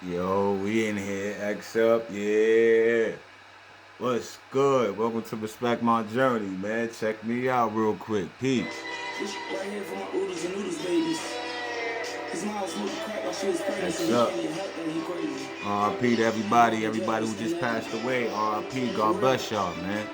Yo, we in here. X up, yeah. What's good? Welcome to Respect My Journey, man. Check me out real quick. Peace. This right here for my oodles and noodles babies. His mom smoked crack while she was pregnant, so X he up. can't get help and he crazy. RP to I'm everybody, walking everybody who drugs and just passed away. RP, for God real. bless y'all, man.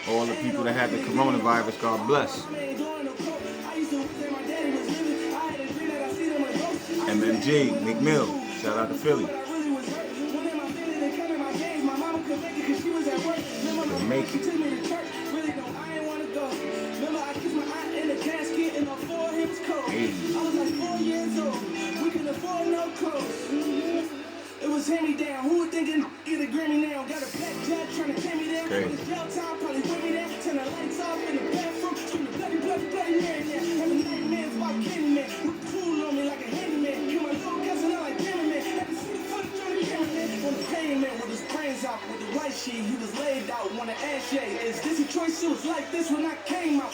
All the Ain't people no that had the nigga getting no coke. coronavirus, God bless. Mama ain't doing no coke. I used to say my daddy was living. I had a dream that I see them a ghost. I used to hate it MMG, when I Nick was in Mill, school. shout out Trying to to be cool, Philly. but I really was hurt. One of my family that came in my games. My mama could make it because she was at work. Remember my Couldn't mama, make she it. took me to church. Really, no, I ain't want to go. Remember, I kissed my aunt in the casket and her forehead was cold. Hey, I was like 4 years old. We couldn't afford no clothes. It was hand me down. Who would thinking get a Grammy now? Got a black judge trying to tear me down. crazy. When it's jail time, probably wear me down. Turn the lights off in the bathroom. Screaming bloody, bloody, bloody Mary now. Having nightmares about Candyman. With the tool on me like a handyman. Kill my little cousin out like Damon Man. Had to see the footage on the cameraman. On the pavement with his brains out. With the white sheet, he was laid out. On the ash is this a choice? It was like this when I came out.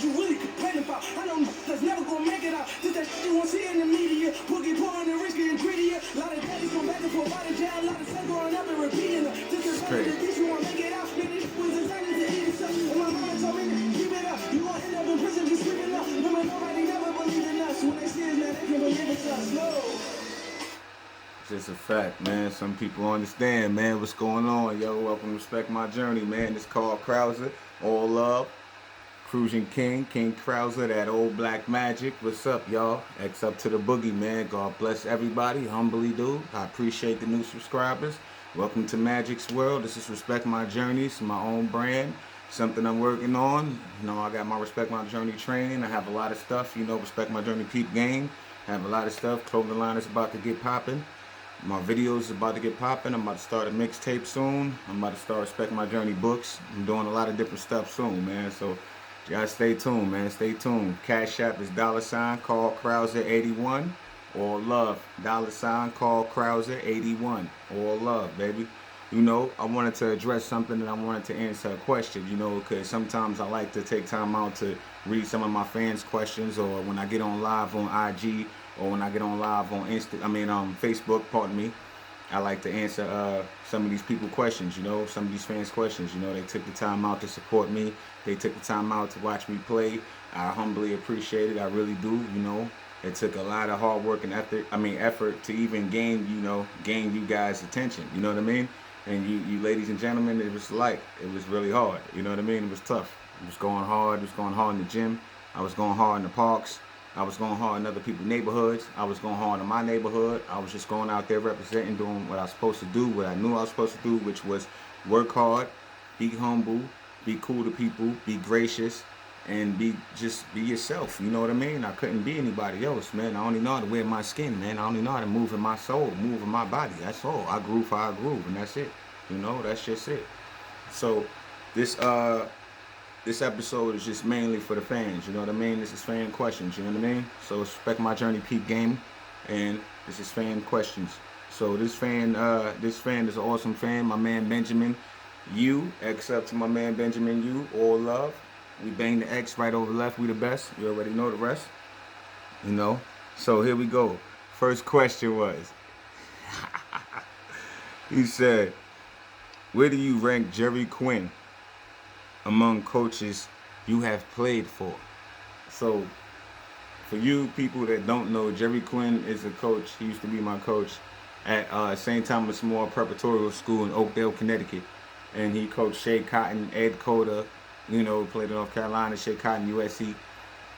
You really complain about? I know that's never gonna make it out. Just that shit you won't see in the media. Boogie pouring the rich getting greedier. A lot of daddies come back and forth out of jail. A lot of stuff growing up and repeating them. Just as It's long as the crazy. beach you won't make it out. Man, this was designed to eat itself. And my mama told me to keep it up. You gonna end up in prison just screaming up. Remember nobody never believed in us. When they see us, man, they can't believe it's us. No. It's just a fact, man. Some people understand, man, what's going on. Yo, welcome to Respect My Journey, man. It's called Krauser. All love. Cruising King, King Krauser, that old black magic. What's up, y'all? X up to the boogie, man. God bless everybody. Humbly do. I appreciate the new subscribers. Welcome to Magic's World. This is Respect My Journey. It's my own brand. Something I'm working on. I got my Respect My Journey training. I have a lot of stuff. Respect My Journey P P Game. I have a lot of stuff. Clothing line is about to get popping. My videos is about to get popping. I'm about to start a mixtape soon. I'm about to start Respect My Journey books. I'm doing a lot of different stuff soon, man. So y'all stay tuned, man. Stay tuned. Cash App is $ call Krauser81. All love. Call Krauser81. All love, baby. I wanted to address something and I wanted to answer a question, because sometimes I like to take time out to read some of my fans' questions, or when I get on live on IG, or when I get on live on Facebook, pardon me. I like to answer some of these people questions, some of these fans questions. They took the time out to support me. They took the time out to watch me play. I humbly appreciate it. I really do. It took a lot of hard work and effort to even gain you guys' attention. You know what I mean? And you ladies and gentlemen, it was really hard. You know what I mean? It was tough. It was going hard. It was going hard in the gym. I was going hard in the parks. I was going hard in other people's neighborhoods. I was going hard in my neighborhood. I was just going out there representing, doing what I was supposed to do, what I knew I was supposed to do, which was work hard, be humble, be cool to people, be gracious, and be yourself. You know what I mean? I couldn't be anybody else, man. I only know how to wear my skin, man. I only know how to move in my soul, move in my body. That's all. I groove how I groove, and that's it. That's just it. So this episode is just mainly for the fans, you know what I mean? This is fan questions, you know what I mean? So Respect My Journey Peep Game, and this is fan questions. So this fan is an awesome fan, my man Benjamin U, X up to my man Benjamin U, all love. We bang the X right over left, we the best. You already know the rest, you know? So here we go. First question was, he said, where do you rank Jerry Quinn among coaches you have played for? So, for you people that don't know, Jerry Quinn is a coach. He used to be my coach at St. Thomas More Preparatory School in Oakdale, Connecticut. And he coached Shea Cotton, Ed Cota, played in North Carolina, Shea Cotton, USC,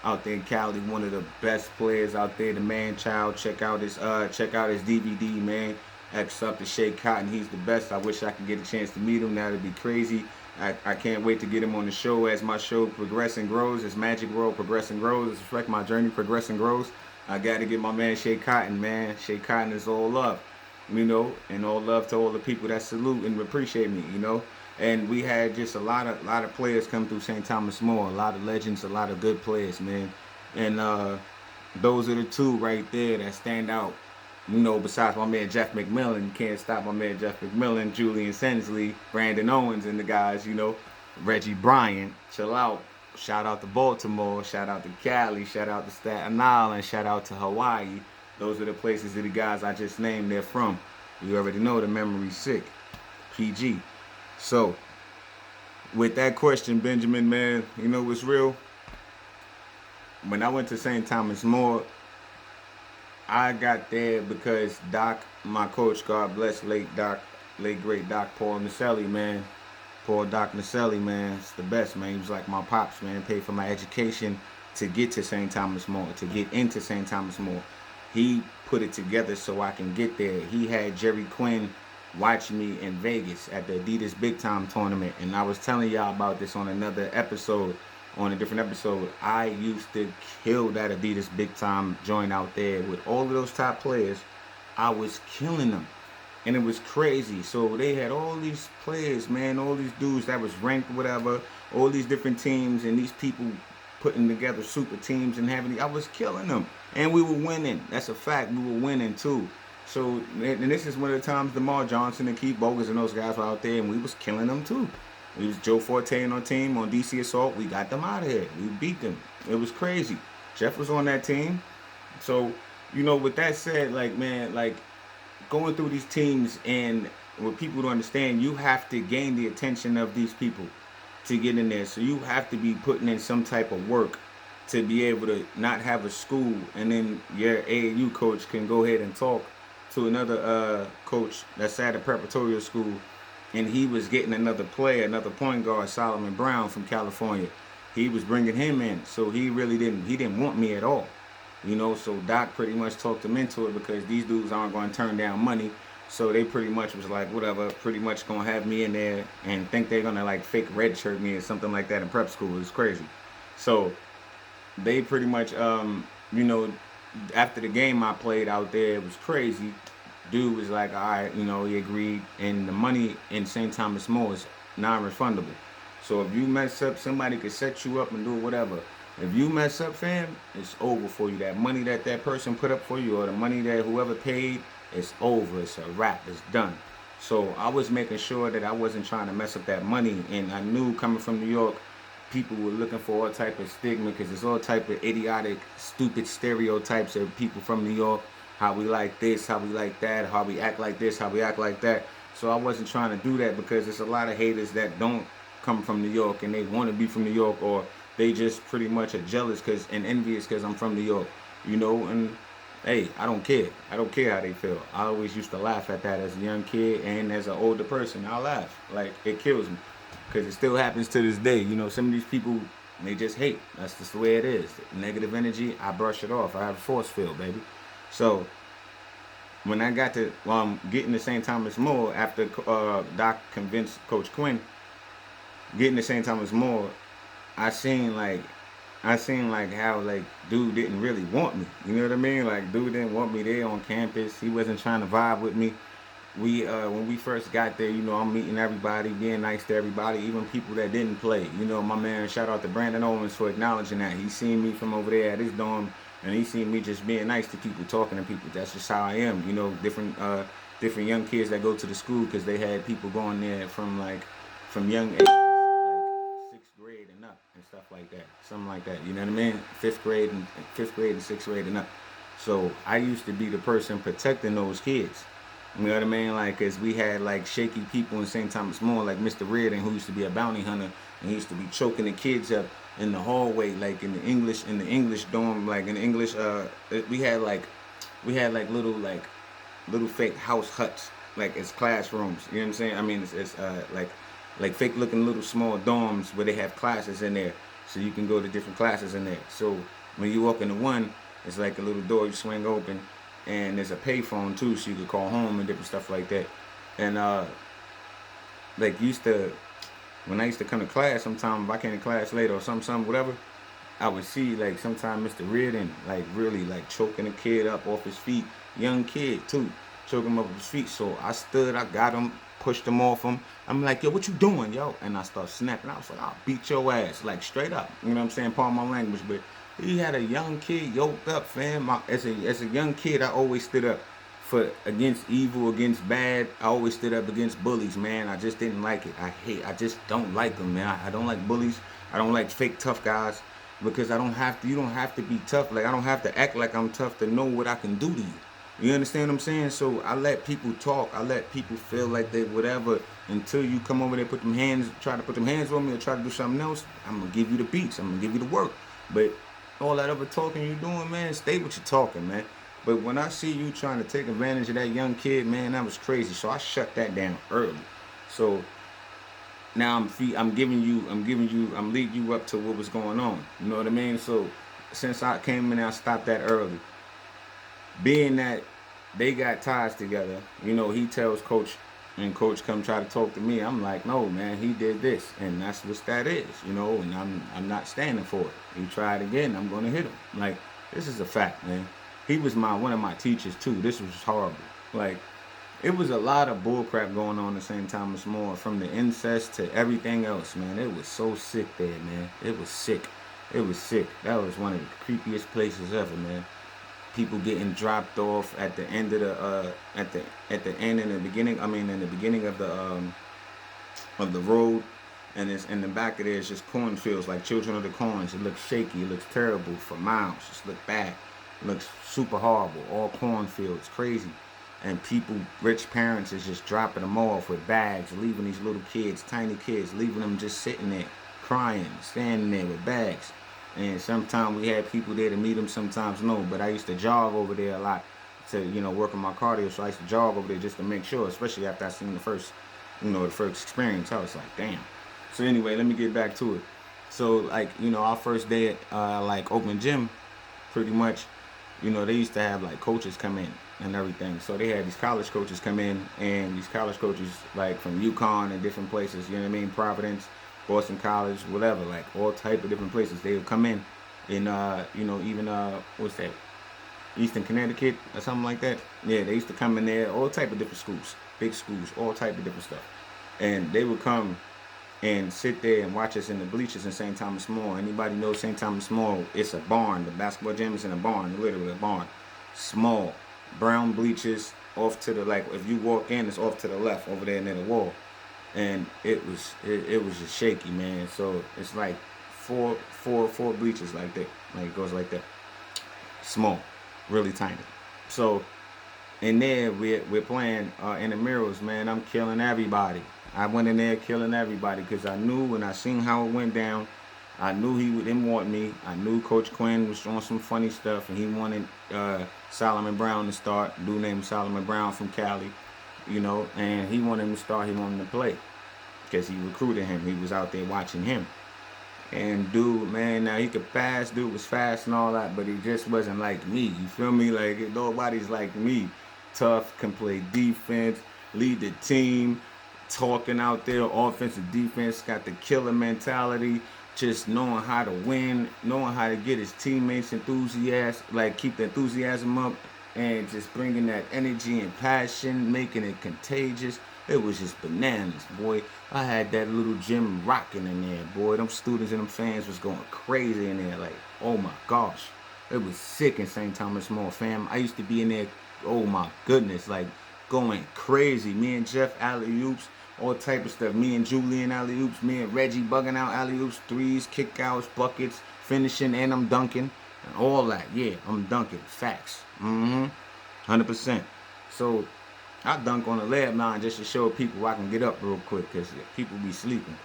out there in Cali. One of the best players out there, the man child. Check out his DVD, man. X up to Shea Cotton. He's the best. I wish I could get a chance to meet him. That'd be crazy. I can't wait to get him on the show as my show progresses and grows, as Magic World progresses and grows, as Respect My Journey progresses and grows. I got to get my man Shea Cotton, man. Shea Cotton is all love, and all love to all the people that salute and appreciate me. And we had just a lot of players come through St. Thomas More, a lot of legends, a lot of good players, man. And those are the two right there that stand out. Besides my man Jeff McMillan, you can't stop my man Jeff McMillan, Julian Sensley, Brandon Owens, and the guys, Reggie Bryant, chill out. Shout out to Baltimore, shout out to Cali, shout out to Staten Island, shout out to Hawaii. Those are the places that the guys I just named they're from. You already know the memory's sick. PG. So, with that question, Benjamin, man, you know what's real? When I went to St. Thomas More, I got there because Doc, my coach, God bless late Doc, late great Doc Paul Naselli, man. Paul Doc Naselli, man, it's the best, man. He was like my pops, man. Paid for my education to get to St. Thomas More, to get into St. Thomas More. He put it together so I can get there. He had Jerry Quinn watch me in Vegas at the Adidas Big Time tournament, and I was telling y'all about this on another episode, on a different episode. I used to kill that Adidas Big Time joint out there with all of those top players. I was killing them. And it was crazy. So they had all these players, man, all these dudes that was ranked, whatever, all these different teams, and these people putting together super teams and having. I was killing them, and we were winning. That's a fact. We were winning too. So, and this is one of the times DeMar Johnson and Keith Bogus and those guys were out there, and we was killing them too. We was Joe Forte on our team on DC Assault. We got them out of here. We beat them. It was crazy. Jeff was on that team. So, you know, with that said, like, man, like, going through these teams, and what people don't understand, you have to gain the attention of these people to get in there. So you have to be putting in some type of work to be able to not have a school, and then your AAU coach can go ahead and talk to another coach that's at a preparatory school, and he was getting another player, another point guard, Solomon Brown from California. He was bringing him in, so he didn't want me at all. You know, so Doc pretty much talked him into it because these dudes aren't going to turn down money. So they pretty much was like, whatever, pretty much going to have me in there and think they're going to like fake redshirt me or something like that in prep school. It's crazy. So they pretty much, you know, after the game I played out there, it was crazy. Dude was like, all right, you know, he agreed. And the money in St. Thomas More is non-refundable. So if you mess up, somebody could set you up and do whatever. If you mess up, fam, it's over for you. That money that person put up for you, or the money that whoever paid, it's over. It's a wrap. It's done. So I was making sure that I wasn't trying to mess up that money. And I knew coming from New York, people were looking for all type of stigma because there's all type of idiotic, stupid stereotypes of people from New York. How we like this, how we like that, how we act like this, how we act like that. So I wasn't trying to do that because there's a lot of haters that don't come from New York and they want to be from New York, or they just pretty much are jealous and envious because I'm from New York, you know. And hey, I don't care. I don't care how they feel. I always used to laugh at that as a young kid, and as an older person, I laugh. Like, it kills me because it still happens to this day. You know, some of these people, they just hate. That's just the way it is. Negative energy, I brush it off. I have a force field, baby. So when I got to getting to St. Thomas More after Doc convinced Coach Quinn, getting to St. Thomas More, I seen like how like dude didn't really want me. You know what I mean? Like, dude didn't want me there on campus. He wasn't trying to vibe with me. We when we first got there, you know, I'm meeting everybody, being nice to everybody, even people that didn't play. You know, my man, shout out to Brandon Owens for acknowledging that. He seen me from over there at his dorm, and he seen me just being nice to people, talking to people. That's just how I am. You know, different young kids that go to the school, because they had people going there from young age, like 6th grade and up and stuff like that, something like that. You know what I mean? 5th grade and 6th grade and up. So I used to be the person protecting those kids. You know what I mean? Like, cause we had like shaky people in St. Thomas More, like Mr. Reardon, who used to be a bounty hunter, and he used to be choking the kids up in the hallway, like in the English dorm, like in the English. We had like little fake house huts, like as classrooms. You know what I'm saying? I mean, it's like fake looking little small dorms where they have classes in there, so you can go to different classes in there. So when you walk into one, it's like a little door you swing open, and there's a payphone too, so you could call home and different stuff like that. And like when I used to come to class, sometimes if I came to class late or something, whatever, I would see like sometimes Mr. Reardon like really like choking a kid up off his feet, young kid too, choking him up off his feet. So I stood, I got him, pushed him off him. I'm like, yo, what you doing, yo? And I start snapping. I was like, I'll beat your ass, like straight up. You know what I'm saying? Pardon my language, but he had a young kid yoked up, fam. As a young kid, I always stood up against evil, against bad. I always stood up against bullies, man. I just didn't like it. I just don't like them, man. I don't like bullies. I don't like fake tough guys, because you don't have to be tough. Like, I don't have to act like I'm tough to know what I can do to you. You understand what I'm saying? So I let people talk. I let people feel like they whatever until you come over there, try to put them hands on me or try to do something else. I'm gonna give you the beats. I'm gonna give you the work. But all that other talking you doing, man, stay with your talking, man. But when I see you trying to take advantage of that young kid, man, that was crazy. So I shut that down early. So now I'm leading you up to what was going on. You know what I mean? So since I came in, I stopped that early. Being that they got ties together, he tells coach, and coach come try to talk to me. I'm like, no, man, he did this, and that's what that is, and I'm not standing for it. He tried again, I'm gonna hit him. Like, this is a fact, man. He was one of my teachers too. This was horrible. Like, it was a lot of bullcrap going on at the same time as more, from the incest to everything else, man. It was so sick there, man. It was sick. It was sick. That was one of the creepiest places ever, man. People getting dropped off at the end of the at the end in the beginning. I mean, in the beginning of the road, and it's in the back of there is just cornfields, like Children of the Corns. It looks shaky. It looks terrible for miles. Just look bad. It looks super horrible. All cornfields, crazy. And people, rich parents, is just dropping them off with bags, leaving these little kids, tiny kids, leaving them just sitting there, crying, standing there with bags. And sometimes we had people there to meet them, sometimes no. But I used to jog over there a lot to, work on my cardio. So I used to jog over there just to make sure, especially after I seen the first experience. I was like, damn. So anyway, let me get back to it. So, like, our first day at, like, open gym, pretty much, they used to have, like, coaches come in and everything. So they had these college coaches come in, and these college coaches, like, from UConn and different places, you know what I mean, Providence, Boston College, whatever, like, all type of different places. They would come in, even, what's that, Eastern Connecticut or something like that. Yeah, they used to come in there, all type of different schools, big schools, all type of different stuff. And they would come and sit there and watch us in the bleachers in St. Thomas More. Anybody knows St. Thomas More? It's a barn. The basketball gym is in a barn, literally a barn. Small, brown bleachers off to the, like, if you walk in, it's off to the left over there near the wall. And it was just shaky, man. So it's like four bleachers like that. Like, it goes like that. Small, really tiny. So in there, we're playing in the mirrors, man. I'm killing everybody. I went in there killing everybody because I knew when I seen how it went down, I knew he didn't want me. I knew Coach Quinn was doing some funny stuff, and he wanted Solomon Brown to start. A dude named Solomon Brown from Cali, and he wanted him to start. He wanted him to play because he recruited him. He was out there watching him. And dude, man, now he could pass. Dude was fast and all that, but he just wasn't like me. You feel me? Like, nobody's like me. Tough, can play defense, lead the team, talking out there, offensive, defense, got the killer mentality, just knowing how to win, knowing how to get his teammates enthusiastic, like keep the enthusiasm up, and just bringing that energy and passion, making it contagious. It was just bananas, boy. I had that little gym rocking in there, boy. Them students and them fans was going crazy in there. Like, oh my gosh. It was sick in St. Thomas More, fam. I used to be in there, oh my goodness, like going crazy. Me and Jeff alley-oops, all type of stuff. Me and Julian alley-oops, me and Reggie bugging out alley-oops, threes, kickouts, buckets, finishing, and I'm dunking. And all that, yeah, I'm dunking. Facts. 100%. So I dunk on the lead line just to show people I can get up real quick because people be sleeping.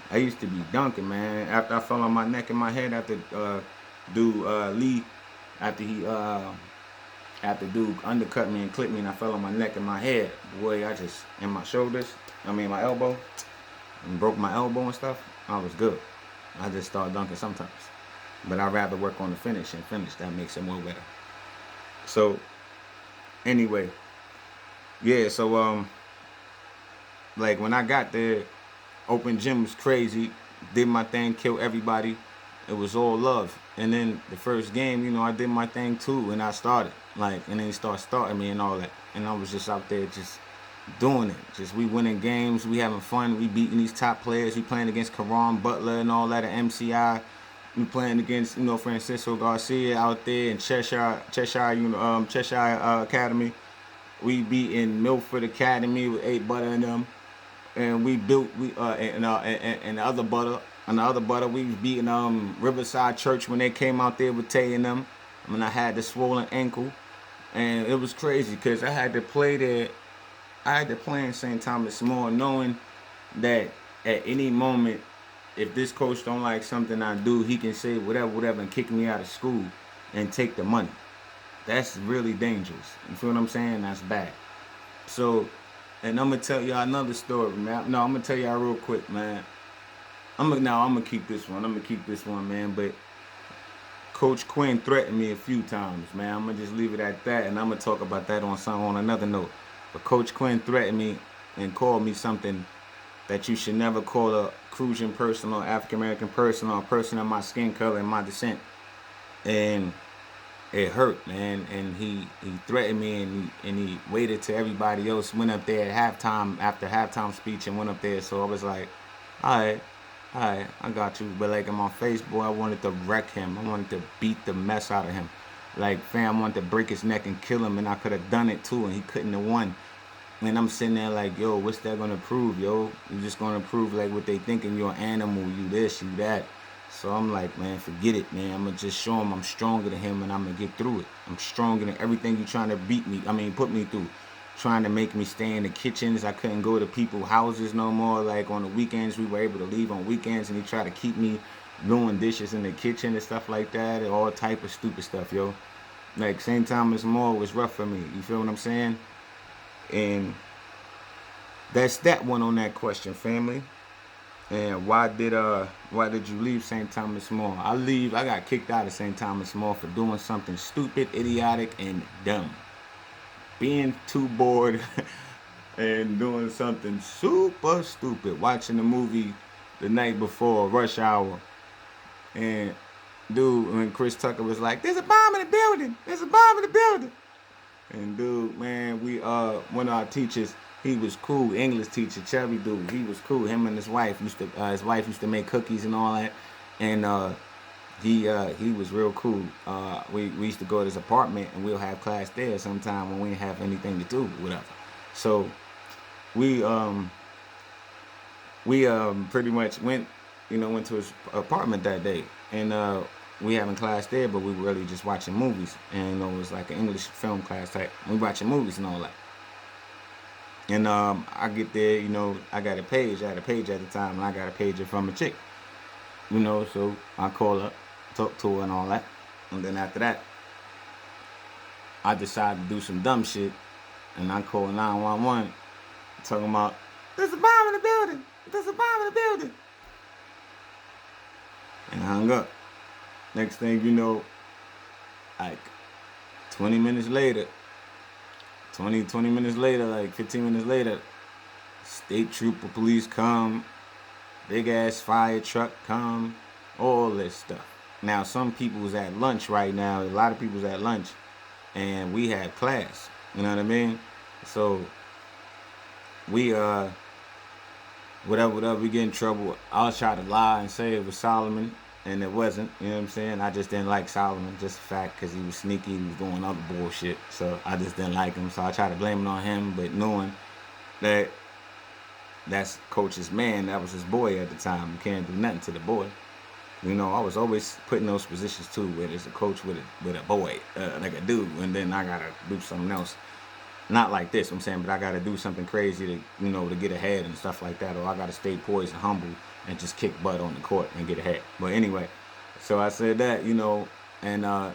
I used to be dunking, man. After I fell on my neck and my head after Lee, after dude undercut me and clipped me and I fell on my neck and my head. Boy, and my shoulders, my elbow, and broke my elbow and stuff. I was good. I just started dunking sometimes. But I'd rather work on the finish and finish. That makes it more better. So, anyway. Yeah, so, like, when I got there, open gym was crazy. Did my thing, killed everybody. It was all love. And then the first game, I did my thing too, and I started. Like, and then he starting me and all that. And I was just out there just doing it. Just, we winning games, we having fun, we beating these top players. We playing against Karan Butler and all that at MCI. We playing against, Francisco Garcia out there in Cheshire Academy. We beat in Milford Academy with 8 butter in them, and we built and the other butter we was beating Riverside Church when they came out there with Tay and them. I had the swollen ankle, And it was crazy because I had to play there. I had to play in St. Thomas More, knowing that at any moment, if this coach don't like something I do, he can say whatever, whatever, and kick me out of school and take the money. That's really dangerous. You feel what I'm saying? That's bad. So, and I'm gonna tell y'all another story, man. No, I'm gonna tell y'all real quick, man. I'm gonna keep this one. I'm gonna keep this one, man. But Coach Quinn threatened me a few times, man. I'm gonna just leave it at that, and I'm gonna talk about that on another note. But Coach Quinn threatened me and called me something that you should never call a Crucian person or African American person or a person of my skin color and my descent. And it hurt, man. And he threatened me, and he waited till everybody else went up there at halftime, after halftime speech, and went up there. So I was like, all right, I got you. But like in my face, boy, I wanted to wreck him. I wanted to beat the mess out of him. Like, fam, I wanted to break his neck and kill him, and I could have done it too, and he couldn't have won. And I'm sitting there like, yo, what's that gonna prove, yo? You just gonna prove like what they thinking, you're an animal, you this, you that. So I'm like, man, forget it, man. I'm gonna just show him I'm stronger than him, and I'm gonna get through it. I'm stronger than everything you trying to put me through. Trying to make me stay in the kitchens. I couldn't go to people's houses no more. Like on the weekends, we were able to leave on weekends, and he tried to keep me doing dishes in the kitchen and stuff like that, and all type of stupid stuff, yo. Like St. Thomas More was rough for me. You feel what I'm saying? And that's that one on that question, family. And why did you leave St. Thomas More? I got kicked out of St. Thomas More for doing something stupid, idiotic, and dumb. Being too bored and doing something super stupid. Watching the movie the night before, Rush Hour. And dude, when Chris Tucker was like, there's a bomb in the building. There's a bomb in the building. And dude, man, one of our teachers, he was cool. English teacher, chubby dude, he was cool. Him and his wife used to make cookies and all that. And he was real cool. We used to go to his apartment, and we'll have class there sometime when we didn't have anything to do, whatever. So we pretty much went to his apartment that day, and we having class there, but we were really just watching movies, and it was like an English film class type. We watching movies and all that. And I get there, I got a page. I had a page at the time, and I got a pager from a chick. So I call her, talk to her and all that. And then after that, I decided to do some dumb shit, and I call 911, talking about, there's a bomb in the building. There's a bomb in the building. And I hung up. Next thing you know, like 20 minutes later, like 15 minutes later, state trooper police come, big ass fire truck come, all this stuff. Now some people was at lunch right now, a lot of people's at lunch, and we had class, you know what I mean? So we whatever, we get in trouble. I'll try to lie and say it was Solomon, and it wasn't, you know what I'm saying? I just didn't like Solomon, just a fact, because he was sneaky, he was doing other bullshit, so I just didn't like him. So I try to blame it on him, but knowing that that's Coach's man, that was his boy at the time, you can't do nothing to the boy. I was always put in those positions too, where there's a coach with a boy, like a dude, and then I gotta do something else. Not like this, I'm saying, but I gotta do something crazy to get ahead and stuff like that, or I gotta stay poised and humble and just kick butt on the court and get ahead. But anyway, so I said that, and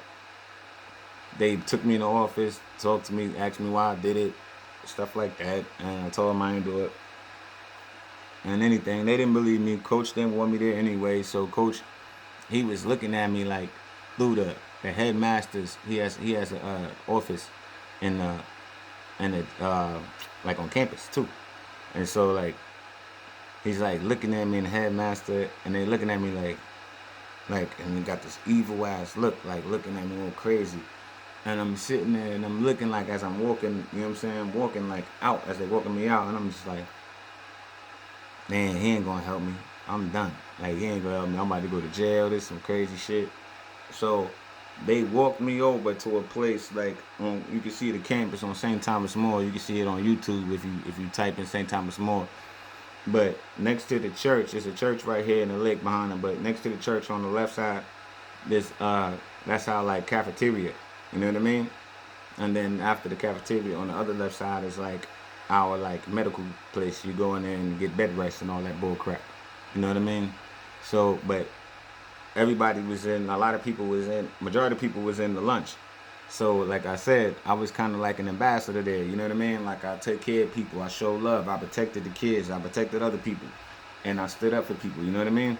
they took me in the office, talked to me, asked me why I did it, stuff like that, and I told them I didn't do it. And anything, they didn't believe me. Coach didn't want me there anyway, so Coach, he was looking at me like, through the headmasters, he has a office in like on campus too, and so like he's like looking at me, and the headmaster, and they looking at me like, and he got this evil ass look, like looking at me all crazy, and I'm sitting there and I'm looking like as I'm walking, you know what I'm saying, walking like out as they walking me out, and I'm just like, man, he ain't gonna help me. I'm done. Like, he ain't gonna help me. I'm about to go to jail. This some crazy shit. So they walked me over to a place like you can see the campus on St. Thomas More. You can see it on YouTube if you type in St. Thomas More. But next to the church, there's a church right here in the lake behind them. But next to the church on the left side, there's that's our like cafeteria. You know what I mean? And then after the cafeteria, on the other left side is like our like medical place. You go in there and get bed rest and all that bull crap. You know what I mean? So, but everybody was in. A lot of people was in. Majority of people was in the lunch. So, like I said, I was kind of like an ambassador there. You know what I mean? Like I take care of people. I show love. I protected the kids. I protected other people, and I stood up for people. You know what I mean?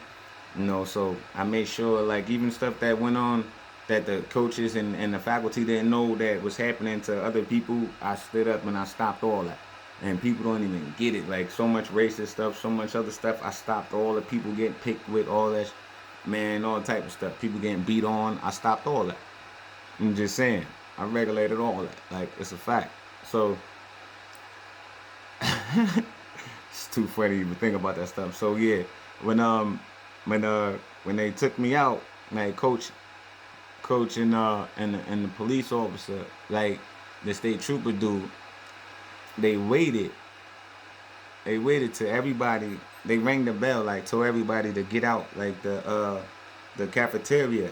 So I made sure, like, even stuff that went on that the coaches and the faculty didn't know that was happening to other people, I stood up and I stopped all that. And people don't even get it. Like, so much racist stuff, so much other stuff. I stopped all the people getting picked with, all that, man, all type of stuff. People getting beat on. I stopped all that. I'm just saying. I regulated all that. Like, it's a fact. So, it's too funny to even think about that stuff. So, yeah, when when they took me out, like coach and the police officer, like the state trooper dude, they waited. They waited till everybody. They rang the bell, like told everybody to get out, like the cafeteria.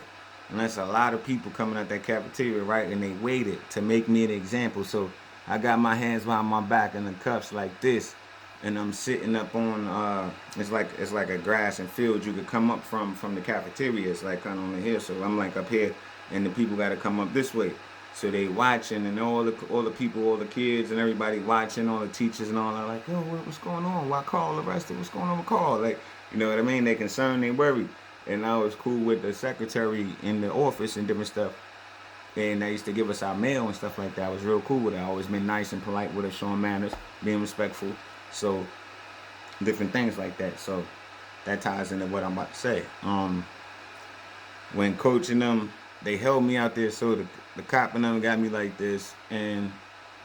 And that's a lot of people coming out that cafeteria, right? And they waited to make me an example. So I got my hands behind my back and the cuffs like this, and I'm sitting up on it's like a grass and field you could come up from the cafeteria. It's like kind of on the hill. So I'm like up here, and the people got to come up this way. So they watching, and all the people, all the kids, and everybody watching, all the teachers and all that. Like, yo, what's going on? Why Carl arrested? What's going on with Carl? Like, you know what I mean? They concerned, they worried. And I was cool with the secretary in the office and different stuff. And they used to give us our mail and stuff like that. I was real cool with it. I always been nice and polite with it, showing manners, being respectful. So different things like that. So that ties into what I'm about to say. When coaching them, they held me out there. So the cop and them got me like this, and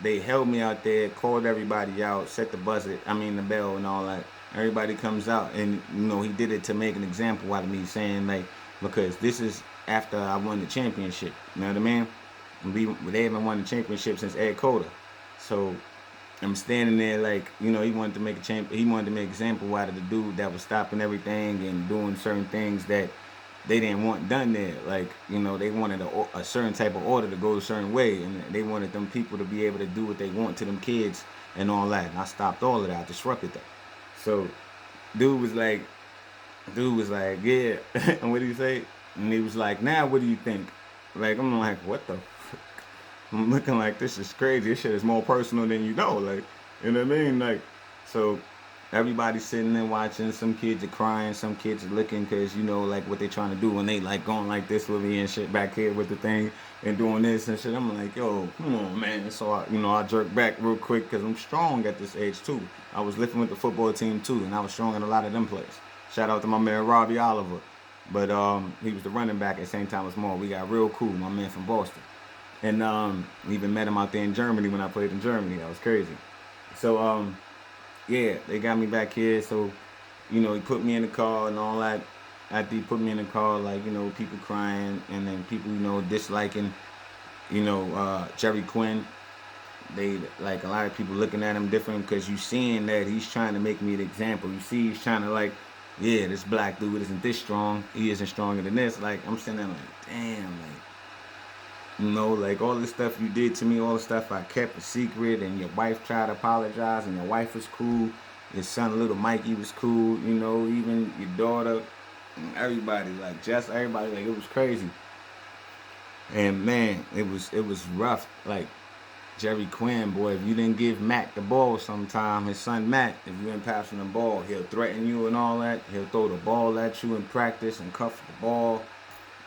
they held me out there, called everybody out, set the the bell and all that. Everybody comes out, and he did it to make an example out of me, saying like, because this is after I won the championship. You know what I mean? They haven't won the championship since Ed Cota. So I'm standing there like, he wanted to make he wanted to make an example out of the dude that was stopping everything and doing certain things that they didn't want done there. Like, they wanted a certain type of order to go a certain way, and they wanted them people to be able to do what they want to them kids and all that. And I stopped all of that. I disrupted that. So dude was like, yeah. And what did he say? And he was like, now what do you think? Like, I'm like, what the fuck? I'm looking like, this is crazy. This shit is more personal than you know. Like, you know what I mean? Like, so everybody's sitting there watching. Some kids are crying. Some kids are looking because, like what they trying to do. And they like going like this with me and shit back here with the thing and doing this and shit. I'm like, yo, come on, man. So, I jerk back real quick because I'm strong at this age, too. I was lifting with the football team, too. And I was strong in a lot of them plays. Shout out to my man, Robbie Oliver. But he was the running back at St. Thomas Mall. We got real cool, my man from Boston. And we even met him out there in Germany when I played in Germany. That was crazy. So, yeah, they got me back here. So, he put me in the car and all that. After he put me in the car, like, people crying and then people, disliking, Jerry Quinn. They, like, a lot of people looking at him different because you seeing that he's trying to make me an example. You see he's trying to, like, yeah, this black dude isn't this strong. He isn't stronger than this. Like, I'm sitting there like, damn, like, like all the stuff you did to me, all the stuff I kept a secret, and your wife tried to apologize, and your wife was cool. Your son, little Mikey, was cool. Even your daughter, everybody, like, just everybody, like, it was crazy. And man, it was rough. Like, Jerry Quinn, boy, if you didn't give Mac the ball sometime, his son Mac, if you didn't pass him the ball, he'll threaten you and all that. He'll throw the ball at you in practice and cuff the ball.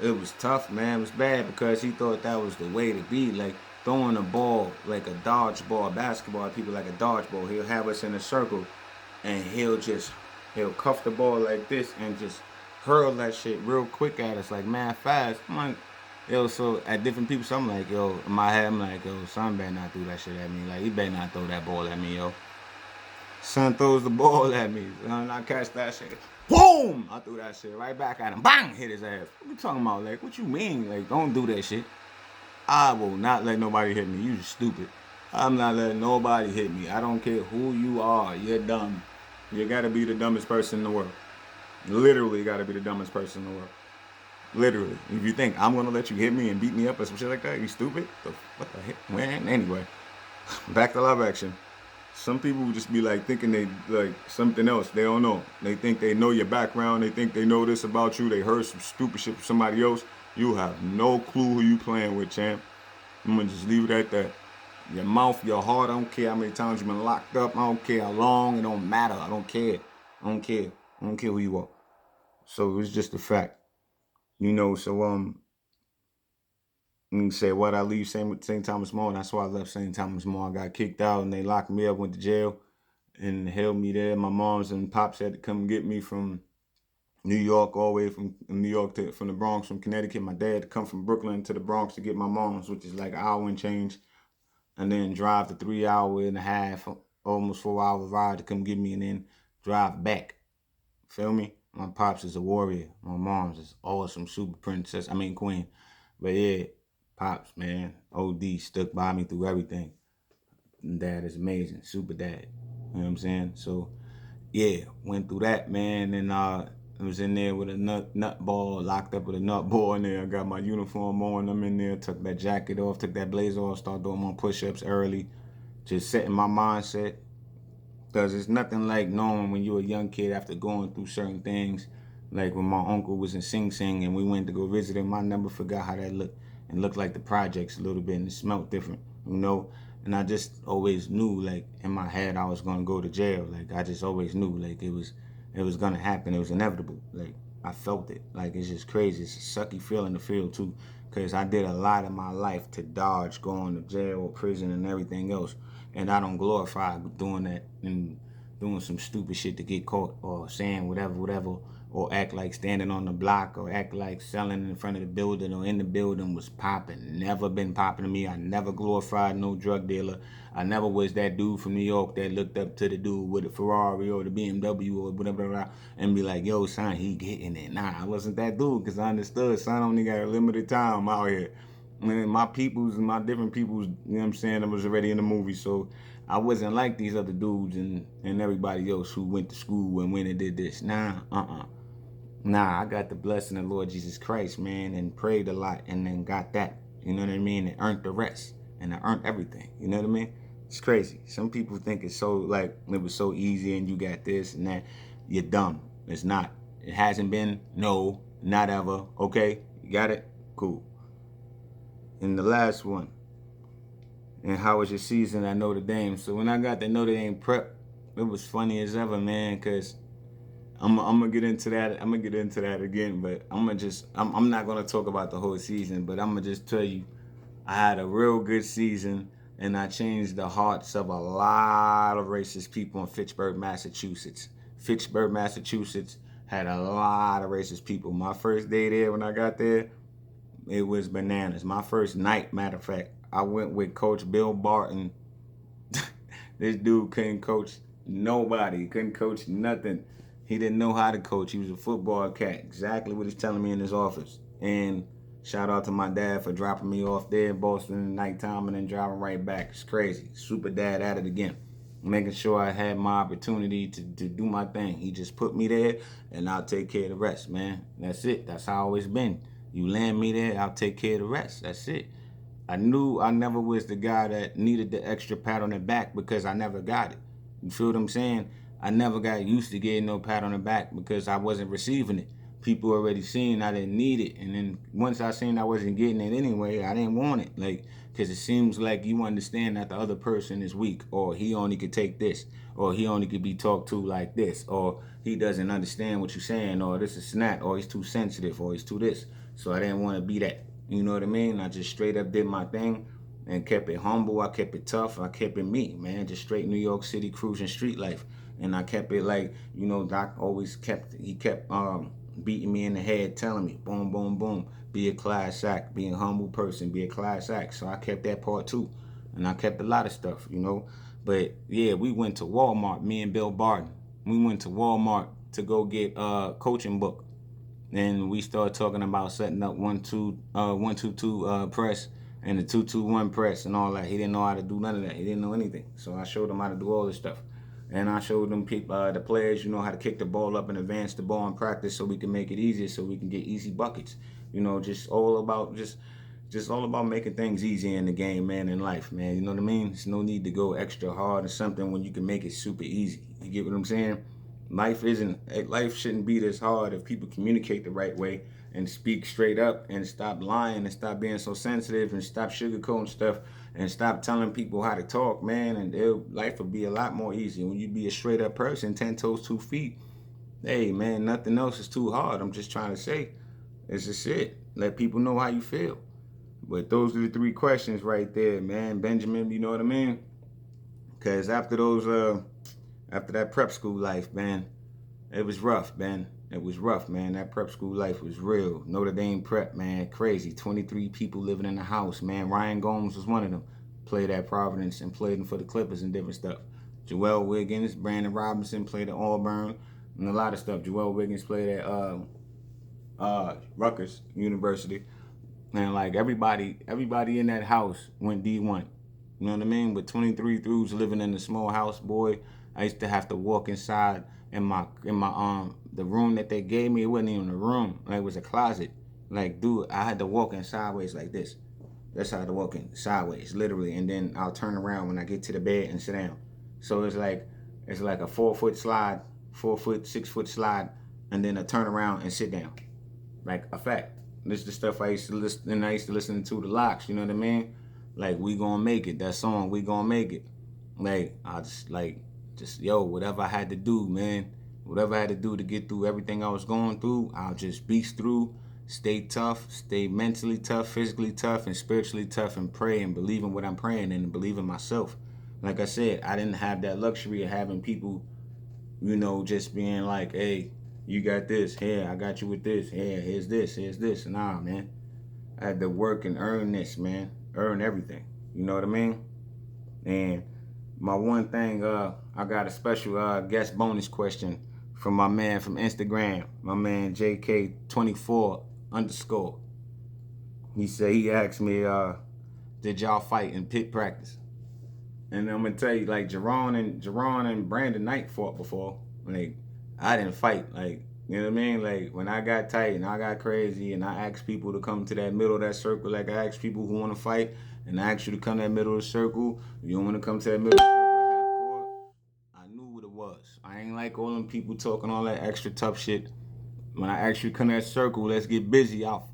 It was tough, man. It was bad because he thought that was the way to be. Like, throwing a ball like a dodgeball, basketball, people like a dodgeball. He'll have us in a circle, and he'll cuff the ball like this and just hurl that shit real quick at us, like, mad fast. I'm like, yo, so at different people, so I'm like, yo, in my head, I'm like, yo, son better not throw that shit at me. Like, he better not throw that ball at me, yo. Son throws the ball at me. Son, I catch that shit. Boom! I threw that shit right back at him. Bang! Hit his ass. What you talking about? Like, what you mean? Like, don't do that shit. I will not let nobody hit me. You stupid. I'm not letting nobody hit me. I don't care who you are. You're dumb. You gotta be the dumbest person in the world. Literally gotta be the dumbest person in the world. Literally. If you think I'm gonna let you hit me and beat me up or some shit like that, you stupid. What the heck, man? Anyway, back to live action. Some people would just be like thinking they like something else. They don't know. They think they know your background. They think they know this about you. They heard some stupid shit from somebody else. You have no clue who you playing with, champ. I'm gonna just leave it at that. Your mouth, your heart, I don't care how many times you've been locked up. I don't care how long. It don't matter. I don't care. I don't care. I don't care who you are. So it's just a fact. So you can say what I leave St. Thomas More. That's why I left St. Thomas More. I got kicked out and they locked me up, went to jail and held me there. My moms and pops had to come get me from New York, all the way from New York from the Bronx, from Connecticut. My dad to come from Brooklyn to the Bronx to get my moms, which is like an hour and change, and then drive the 3 hour and a half, almost 4 hour ride to come get me, and then drive back. Feel me? My pops is a warrior. My mom's is awesome, super princess. I mean queen. But yeah, pops, man, OD stuck by me through everything. And dad is amazing, super dad. You know what I'm saying? So yeah, went through that, man, and I was in there with a nut ball, locked up with a nut ball in there. I got my uniform on, I'm in there, took that jacket off, took that blazer off, started doing my push-ups early, just setting my mindset. Because it's nothing like knowing when you're a young kid after going through certain things. Like when my uncle was in Sing Sing and we went to go visit him, I never forgot how that looked. And looked like the projects a little bit and it smelled different. And I just always knew, like, in my head I was going to go to jail. Like, I just always knew, like, it was going to happen. It was inevitable. Like, I felt it. Like, it's just crazy. It's a sucky feeling to feel, too. Because I did a lot of my life to dodge going to jail or prison and everything else. And I don't glorify doing that and doing some stupid shit to get caught or saying whatever, or act like standing on the block or act like selling in front of the building or in the building was popping. Never been popping to me. I never glorified no drug dealer. I never was that dude from New York that looked up to the dude with the Ferrari or the BMW or whatever and be like, yo, son, he getting it. Nah, I wasn't that dude because I understood, son, only got a limited time out here. And my peoples and my different peoples, you know what I'm saying, I was already in the movie. So I wasn't like these other dudes and everybody else who went to school and went and did this. Nah, I got the blessing of Lord Jesus Christ, man, and prayed a lot and then got that. You know what I mean? And earned the rest. And I earned everything. You know what I mean? It's crazy. Some people think it's so, like, it was so easy and you got this and that. You're dumb. It's not. It hasn't been. No, not ever. Okay? You got it? Cool. And the last one. And how was your season at Notre Dame? So when I got the Notre Dame prep, it was funny as ever, man, because I'm gonna get into that. I'm gonna get into that again, but I'm not gonna talk about the whole season, but I'm gonna just tell you, I had a real good season, and I changed the hearts of a lot of racist people in Fitchburg, Massachusetts. Fitchburg, Massachusetts had a lot of racist people. My first day there, when I got there, it was bananas. My first night, matter of fact, I went with Coach Bill Barton. This dude couldn't coach nobody. Couldn't coach nothing. He didn't know how to coach. He was a football cat. Exactly what he's telling me in his office. And shout out to my dad for dropping me off there in Boston in the nighttime and then driving right back. It's crazy. Super dad at it again. Making sure I had my opportunity to do my thing. He just put me there and I'll take care of the rest, man. That's it. That's how I always been. You land me there, I'll take care of the rest. That's it. I knew I never was the guy that needed the extra pat on the back because I never got it. You feel what I'm saying? I never got used to getting no pat on the back because I wasn't receiving it. People already seen I didn't need it. And then once I seen I wasn't getting it anyway, I didn't want it. Like, because it seems like you understand that the other person is weak, or he only could take this, or he only could be talked to like this, or he doesn't understand what you're saying, or this is snap, or he's too sensitive, or he's too this. So I didn't want to be that. You know what I mean? I just straight up did my thing and kept it humble. I kept it tough. I kept it me, man. Just straight New York City cruising street life. And I kept it like, Doc always kept beating me in the head, telling me, boom, boom, boom, be a class act, be a humble person, be a class act. So I kept that part too. And I kept a lot of stuff. But yeah, we went to Walmart, me and Bill Barton. We went to Walmart to go get a coaching book. Then we started talking about setting up 1-2-2 press and the 2-2-1 press and all that. He didn't know how to do none of that. He didn't know anything. So I showed him how to do all this stuff. And I showed them people, the players, how to kick the ball up and advance the ball in practice so we can make it easier, so we can get easy buckets. just all about just all about making things easy in the game, man, in life, man. You know what I mean? There's no need to go extra hard or something when you can make it super easy. You get what I'm saying? Life shouldn't be this hard if people communicate the right way and speak straight up and stop lying and stop being so sensitive and stop sugarcoating stuff and stop telling people how to talk, man. And life will be a lot more easy when you be a straight up person, 10 toes, 2 feet. Hey, man, nothing else is too hard. I'm just trying to say, it's just it. Let people know how you feel. But those are the 3 questions right there, man. Benjamin, you know what I mean? Because after that prep school life, man, it was rough, man. It was rough, man. That prep school life was real. Notre Dame prep, man, crazy. 23 people living in the house, man. Ryan Gomes was one of them. Played at Providence and played him for the Clippers and different stuff. Joel Wiggins, Brandon Robinson played at Auburn and a lot of stuff. Joel Wiggins played at Rutgers University. And like everybody in that house went D1. You know what I mean? With 23 dudes living in a small house, boy, I used to have to walk inside in my the room that they gave me. It wasn't even a room. Like, it was a closet. Like, dude, I had to walk in sideways like this. That's how I had to walk in sideways, literally. And then I'll turn around when I get to the bed and sit down. So it's like a 4-foot slide, 4-foot, 6-foot slide, and then a turn around and sit down. Like a fact. This is the stuff I used to listen, and I used to listen to the Locks, you know what I mean? Like, We Gonna Make It, that song, We Gonna Make It. Like, I just whatever I had to do, man. Whatever I had to do to get through everything I was going through, I'll just beast through, stay tough, stay mentally tough, physically tough, and spiritually tough, and pray and believe in what I'm praying in and believe in myself. Like I said, I didn't have that luxury of having people, just being like, hey, you got this. Here, I got you with this. Here, here's this. Here's this. Nah, man. I had to work and earn this, man. Earn everything. You know what I mean? And my one thing, I got a special guest bonus question from my man from Instagram, my man JK24 _. He asked me, did y'all fight in pit practice? And I'm gonna tell you, like, Jerron and Brandon Knight fought before. Like, I didn't fight. Like, you know what I mean? Like, when I got tight and I got crazy and I asked people to come to that middle of that circle, like I asked people who want to fight, and I asked you to come to that middle of the circle. You don't want to come to that middle of the circle at half court. I knew what it was. I ain't like all them people talking all that extra tough shit. When I asked you to come to that circle, let's get busy. I'll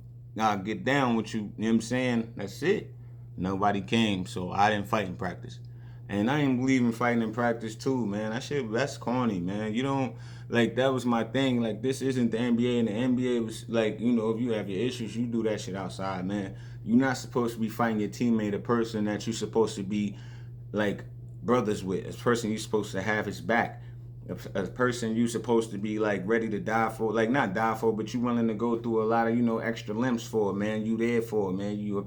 get down with you. You know what I'm saying? That's it. Nobody came, so I didn't fight in practice. And I ain't believe in fighting in practice too, man. That's corny, man. You don't, like, that was my thing. Like, this isn't the NBA, and the NBA was like, if you have your issues, you do that shit outside, man. You're not supposed to be fighting your teammate, a person that you're supposed to be like brothers with, a person you're supposed to have his back, a person you're supposed to be like ready to die for, like not die for, but you willing to go through a lot of extra limbs for, man. You there for, man. You up there.